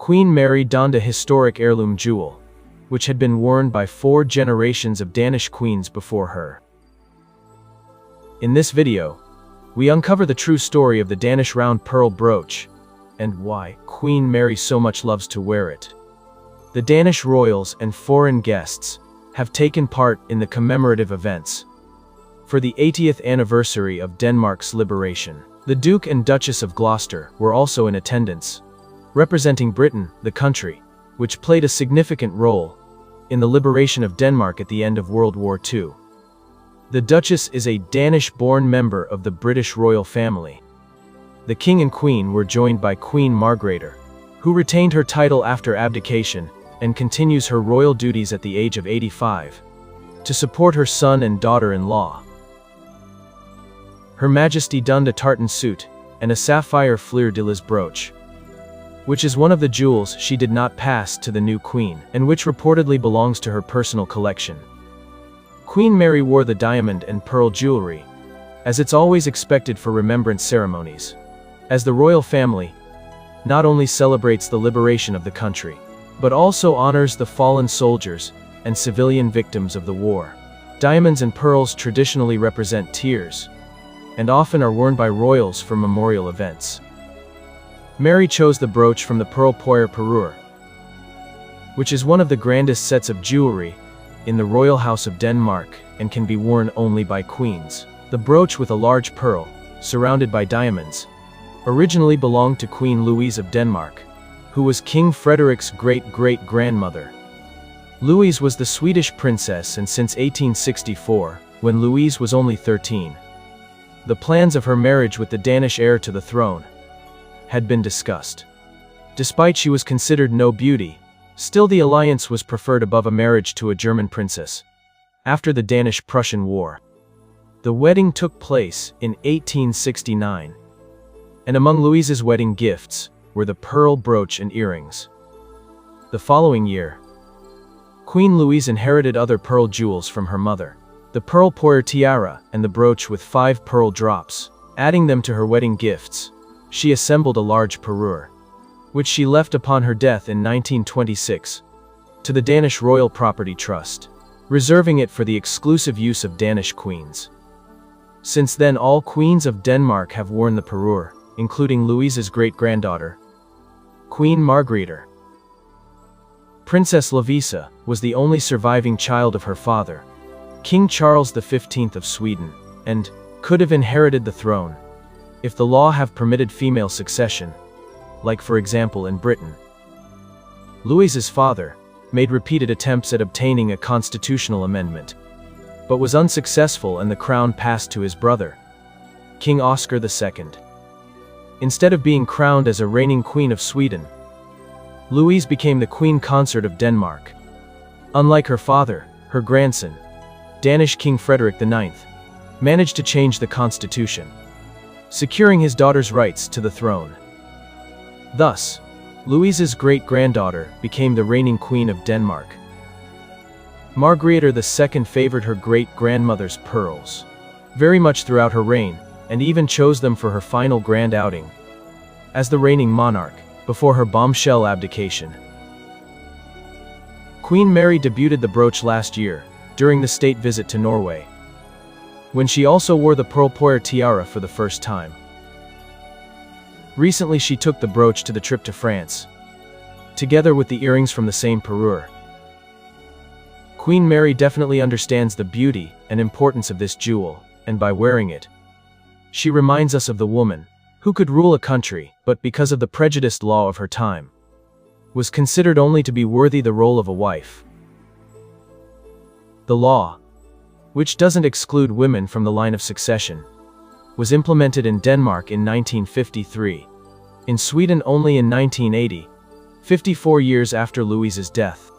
Queen Mary donned a historic heirloom jewel, which had been worn by 4 generations of Danish queens before her. In this video, we uncover the true story of the Danish round pearl brooch, and why Queen Mary so much loves to wear it. The Danish royals and foreign guests have taken part in the commemorative events for the 80th anniversary of Denmark's liberation. The Duke and Duchess of Gloucester were also in attendance, representing Britain, the country, which played a significant role in the liberation of Denmark at the end of World War II. The Duchess is a Danish-born member of the British royal family. The King and Queen were joined by Queen Margrethe, who retained her title after abdication and continues her royal duties at the age of 85, to support her son and daughter-in-law. Her Majesty donned a tartan suit and a sapphire fleur-de-lis brooch, which is one of the jewels she did not pass to the new queen, and which reportedly belongs to her personal collection. Queen Mary wore the diamond and pearl jewelry, as it's always expected for remembrance ceremonies, as the royal family not only celebrates the liberation of the country, but also honors the fallen soldiers and civilian victims of the war. Diamonds and pearls traditionally represent tears, and often are worn by royals for memorial events. Mary chose the brooch from the pearl parure, which is one of the grandest sets of jewelry in the royal house of Denmark and can be worn only by queens. The brooch, with a large pearl surrounded by diamonds, originally belonged to Queen Louise of Denmark, who was King Frederic's great-great-grandmother. Louise was the Swedish princess, and since 1864, when Louise was only 13, the plans of her marriage with the Danish heir to the throne had been discussed. Despite she was considered no beauty, still the alliance was preferred above a marriage to a German princess. After the Danish-Prussian War, the wedding took place in 1869, and among Louise's wedding gifts were the pearl brooch and earrings. The following year, Queen Louise inherited other pearl jewels from her mother, the pearl parure tiara and the brooch with 5 pearl drops. Adding them to her wedding gifts, she assembled a large parure, which she left upon her death in 1926, to the Danish Royal Property Trust, reserving it for the exclusive use of Danish queens. Since then, all queens of Denmark have worn the parure, including Louise's great-granddaughter, Queen Margrethe. Princess Lovisa was the only surviving child of her father, King Charles V of Sweden, and could have inherited the throne if the law have permitted female succession, like for example in Britain. Louise's father made repeated attempts at obtaining a constitutional amendment, but was unsuccessful, and the crown passed to his brother, King Oscar II. Instead of being crowned as a reigning queen of Sweden, Louise became the queen consort of Denmark. Unlike her father, her grandson, Danish King Frederik IX, managed to change the constitution, securing his daughter's rights to the throne. Thus, Louise's great-granddaughter became the reigning queen of Denmark. Margrethe II favored her great-grandmother's pearls very much throughout her reign, and even chose them for her final grand outing as the reigning monarch before her bombshell abdication. Queen Mary debuted the brooch last year during the state visit to Norway, when she also wore the pearl parure tiara for the first time. Recently, she took the brooch to the trip to France, together with the earrings from the same parure. Queen Mary definitely understands the beauty and importance of this jewel, and by wearing it, she reminds us of the woman who could rule a country, but because of the prejudiced law of her time, was considered only to be worthy the role of a wife. The law, which doesn't exclude women from the line of succession, was implemented in Denmark in 1953, in Sweden only in 1980, 54 years after Louise's death.